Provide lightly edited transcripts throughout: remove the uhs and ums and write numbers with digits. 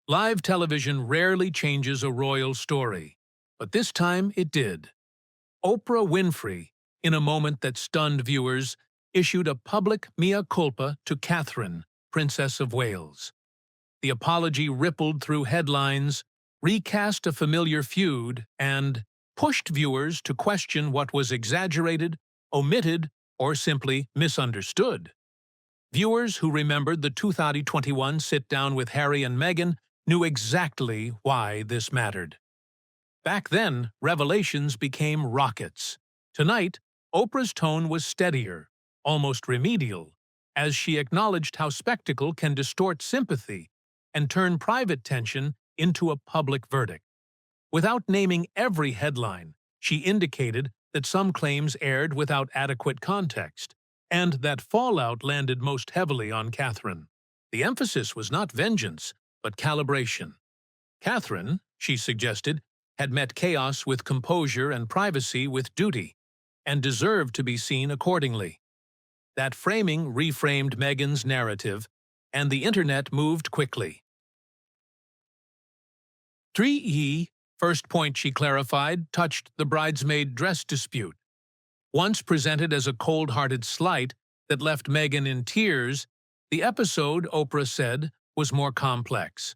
Live television rarely changes a royal story, but this time it did. Oprah Winfrey, in a moment that stunned viewers, issued a public mea culpa to Catherine, Princess of Wales. The apology rippled through headlines, recast a familiar feud, and pushed viewers to question what was exaggerated, omitted, or simply misunderstood. Viewers who remembered the 2021 sit-down with Harry and Meghan knew exactly why this mattered. Back then, revelations became rockets. Tonight, Oprah's tone was steadier, almost remedial, as she acknowledged how spectacle can distort sympathy and turn private tension into a public verdict. Without naming every headline, she indicated that some claims aired without adequate context, and that fallout landed most heavily on Catherine. The emphasis was not vengeance, but calibration. Catherine, she suggested, had met chaos with composure and privacy with duty, and deserved to be seen accordingly. That framing reframed Meghan's narrative, and the internet moved quickly. 3E, first point she clarified, touched the bridesmaid dress dispute. Once presented as a cold-hearted slight that left Meghan in tears, the episode, Oprah said, was more complex.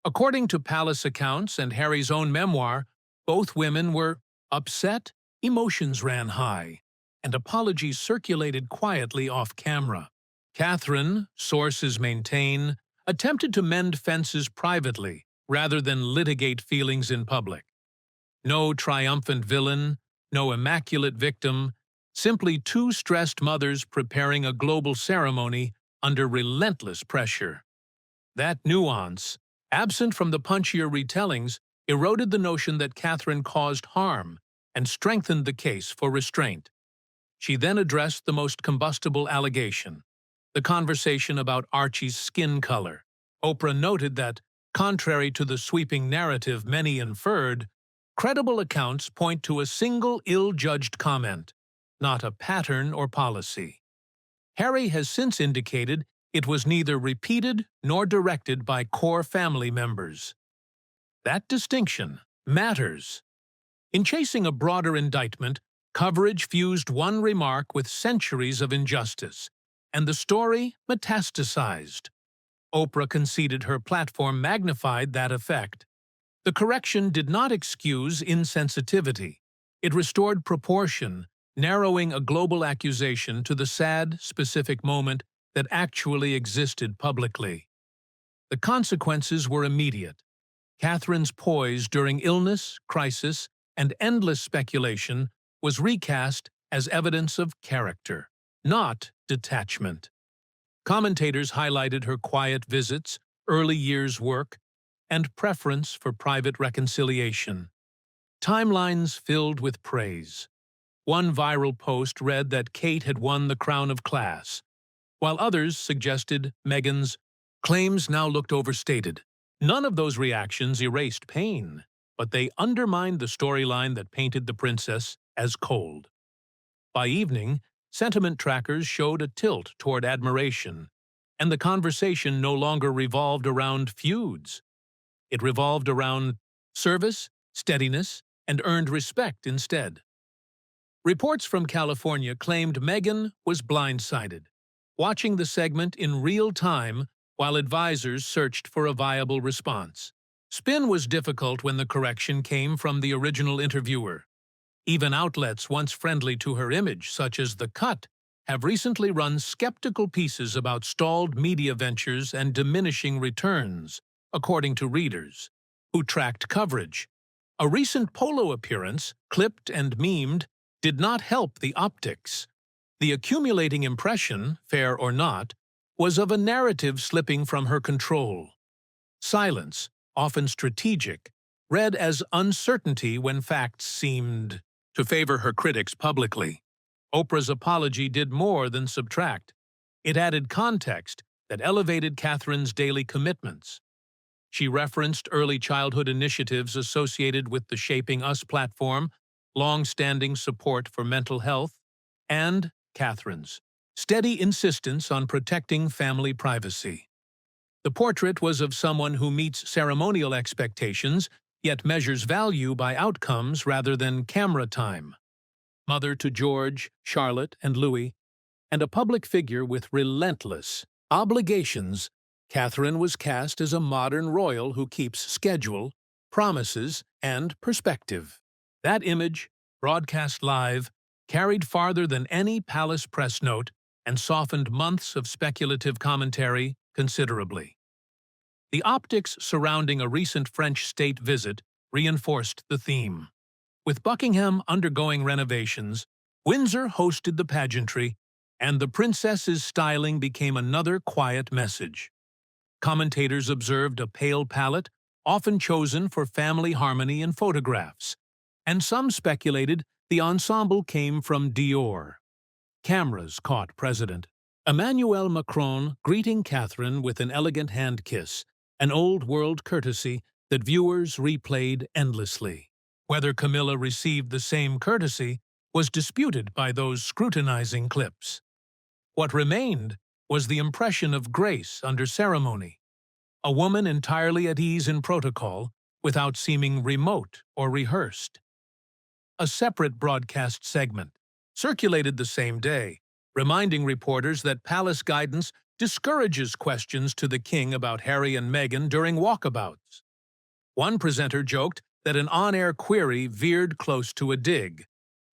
According to palace accounts and Harry's own memoir, both women were upset, emotions ran high, and apologies circulated quietly off-camera. Catherine, sources maintain, attempted to mend fences privately rather than litigate feelings in public. No triumphant villain, no immaculate victim, simply two stressed mothers preparing a global ceremony under relentless pressure. That nuance, absent from the punchier retellings, eroded the notion that Catherine caused harm and strengthened the case for restraint. She then addressed the most combustible allegation, the conversation about Archie's skin color. Oprah noted that, contrary to the sweeping narrative many inferred, credible accounts point to a single ill-judged comment, not a pattern or policy. Harry has since indicated it was neither repeated nor directed by core family members. That distinction matters. In chasing a broader indictment, coverage fused one remark with centuries of injustice, and the story metastasized. Oprah conceded her platform magnified that effect. The correction did not excuse insensitivity. It restored proportion, narrowing a global accusation to the sad, specific moment that actually existed publicly. The consequences were immediate. Catherine's poise during illness, crisis, and endless speculation was recast as evidence of character, not detachment. Commentators highlighted her quiet visits, early years work, and preference for private reconciliation. Timelines filled with praise. One viral post read that Kate had won the crown of class, while others suggested Meghan's claims now looked overstated. None of those reactions erased pain, but they undermined the storyline that painted the princess as cold. By evening, sentiment trackers showed a tilt toward admiration, and the conversation no longer revolved around feuds. It revolved around service, steadiness, and earned respect instead. Reports from California claimed Meghan was blindsided, watching the segment in real time while advisors searched for a viable response. Spin was difficult when the correction came from the original interviewer. Even outlets once friendly to her image, such as The Cut, have recently run skeptical pieces about stalled media ventures and diminishing returns, according to readers, who tracked coverage. A recent polo appearance, clipped and memed, did not help the optics. The accumulating impression, fair or not, was of a narrative slipping from her control. Silence, often strategic, read as uncertainty when facts seemed to favor her critics publicly. Oprah's apology did more than subtract. It added context that elevated Catherine's daily commitments. She referenced early childhood initiatives associated with the Shaping Us platform, long-standing support for mental health, and Catherine's steady insistence on protecting family privacy. The portrait was of someone who meets ceremonial expectations, yet measures value by outcomes rather than camera time. Mother to George, Charlotte, and Louis, and a public figure with relentless obligations, Catherine was cast as a modern royal who keeps schedule, promises, and perspective. That image, broadcast live, carried farther than any palace press note and softened months of speculative commentary considerably. The optics surrounding a recent French state visit reinforced the theme. With Buckingham undergoing renovations, Windsor hosted the pageantry, and the princess's styling became another quiet message. Commentators observed a pale palette, often chosen for family harmony in photographs, and some speculated the ensemble came from Dior. Cameras caught President Emmanuel Macron greeting Catherine with an elegant hand kiss, an old-world courtesy that viewers replayed endlessly. Whether Camilla received the same courtesy was disputed by those scrutinizing clips. What remained was the impression of grace under ceremony, a woman entirely at ease in protocol without seeming remote or rehearsed. A separate broadcast segment circulated the same day, reminding reporters that palace guidance discourages questions to the king about Harry and Meghan during walkabouts. One presenter joked that an on-air query veered close to a dig,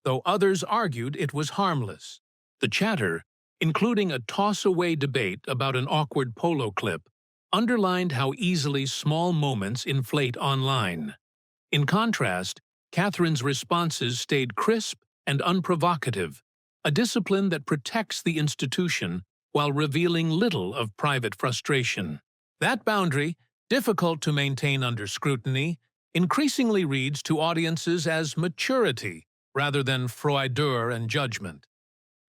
though others argued it was harmless. The chatter, including a toss-away debate about an awkward polo clip, underlined how easily small moments inflate online. In contrast, Catherine's responses stayed crisp and unprovocative, a discipline that protects the institution while revealing little of private frustration. That boundary, difficult to maintain under scrutiny, increasingly reads to audiences as maturity rather than froideur and judgment.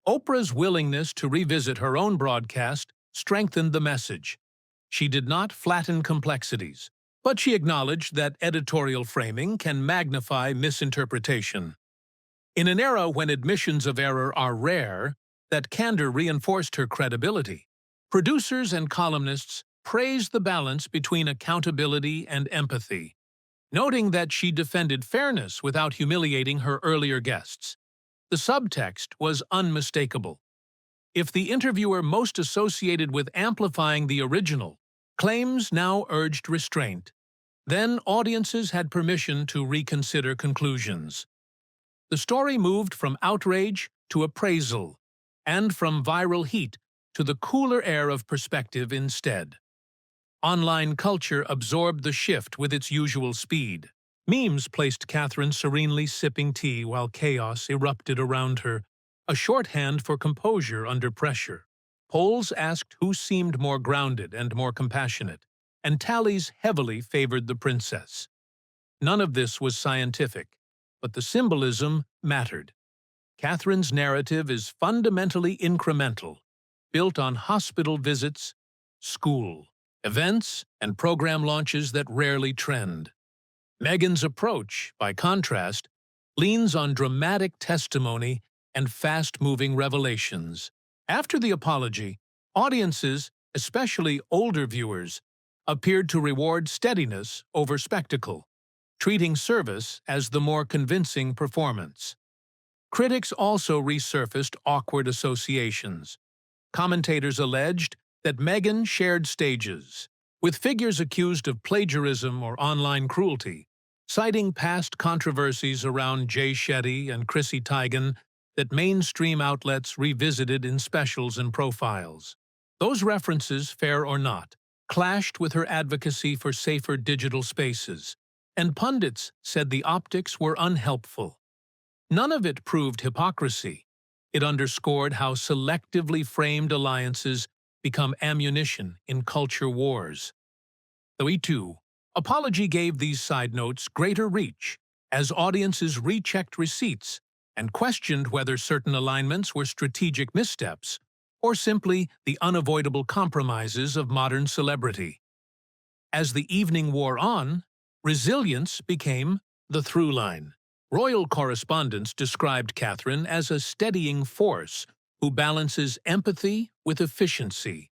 Oprah's willingness to revisit her own broadcast strengthened the message. She did not flatten complexities, but she acknowledged that editorial framing can magnify misinterpretation. In an era when admissions of error are rare, that candor reinforced her credibility. Producers and columnists praised the balance between accountability and empathy, noting that she defended fairness without humiliating her earlier guests. The subtext was unmistakable. If the interviewer most associated with amplifying the original claims now urged restraint, then audiences had permission to reconsider conclusions. The story moved from outrage to appraisal, and from viral heat to the cooler air of perspective instead. Online culture absorbed the shift with its usual speed. Memes placed Catherine serenely sipping tea while chaos erupted around her, a shorthand for composure under pressure. Polls asked who seemed more grounded and more compassionate, and tallies heavily favored the princess. None of this was scientific, but the symbolism mattered. Catherine's narrative is fundamentally incremental, built on hospital visits, school, events, and program launches that rarely trend. Meghan's approach, by contrast, leans on dramatic testimony and fast-moving revelations. After the apology, audiences, especially older viewers, appeared to reward steadiness over spectacle, treating service as the more convincing performance. Critics also resurfaced awkward associations. Commentators alleged that Meghan shared stages with figures accused of plagiarism or online cruelty, citing past controversies around Jay Shetty and Chrissy Teigen that mainstream outlets revisited in specials and profiles. Those references, fair or not, clashed with her advocacy for safer digital spaces, and pundits said the optics were unhelpful. None of it proved hypocrisy. It underscored how selectively framed alliances become ammunition in culture wars. The apology gave these side notes greater reach as audiences rechecked receipts and questioned whether certain alignments were strategic missteps or simply the unavoidable compromises of modern celebrity. As the evening wore on, resilience became the through line. Royal correspondents described Catherine as a steadying force who balances empathy with efficiency,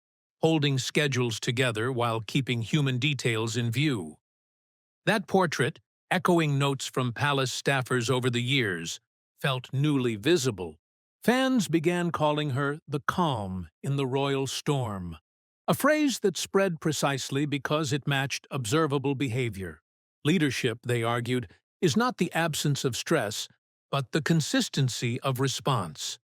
holding schedules together while keeping human details in view. That portrait, echoing notes from palace staffers over the years, felt newly visible. Fans began calling her the calm in the royal storm, a phrase that spread precisely because it matched observable behavior. Leadership, they argued, is not the absence of stress, but the consistency of response.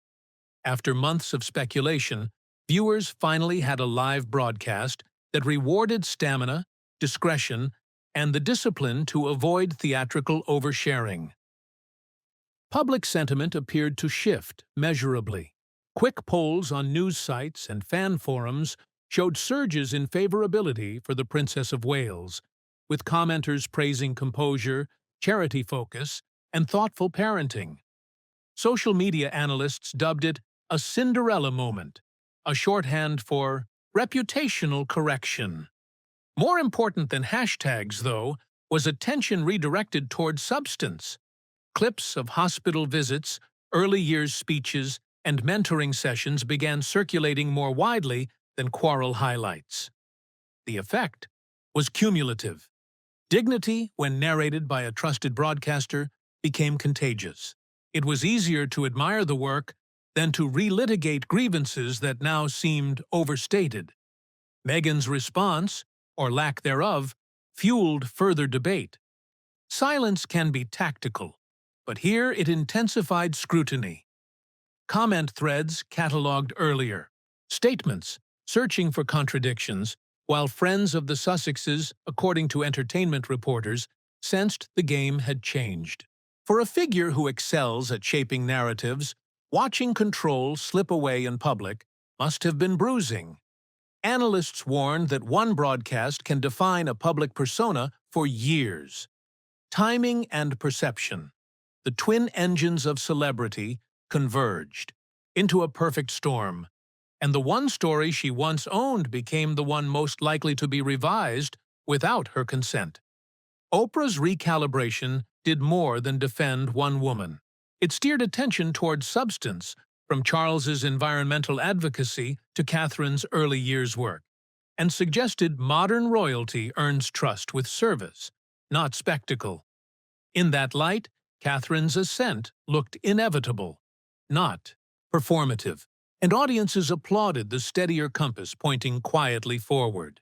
After months of speculation, viewers finally had a live broadcast that rewarded stamina, discretion, and the discipline to avoid theatrical oversharing. Public sentiment appeared to shift measurably. Quick polls on news sites and fan forums showed surges in favorability for the Princess of Wales, with commenters praising composure, charity focus, and thoughtful parenting. Social media analysts dubbed it a Cinderella moment, a shorthand for reputational correction. More important than hashtags, though, was attention redirected toward substance. Clips of hospital visits, early years speeches, and mentoring sessions began circulating more widely than quarrel highlights. The effect was cumulative. Dignity, when narrated by a trusted broadcaster, became contagious. It was easier to admire the work than to relitigate grievances that now seemed overstated. Meghan's response, or lack thereof, fueled further debate. Silence can be tactical, but here it intensified scrutiny. Comment threads catalogued earlier, statements searching for contradictions, while friends of the Sussexes, according to entertainment reporters, sensed the game had changed. For a figure who excels at shaping narratives, watching control slip away in public must have been bruising. Analysts warned that one broadcast can define a public persona for years. Timing and perception, the twin engines of celebrity, converged into a perfect storm, and the one story she once owned became the one most likely to be revised without her consent. Oprah's recalibration did more than defend one woman. It steered attention toward substance, from Charles's environmental advocacy to Catherine's early years work, and suggested modern royalty earns trust with service, not spectacle. In that light, Catherine's ascent looked inevitable, not performative, and audiences applauded the steadier compass pointing quietly forward.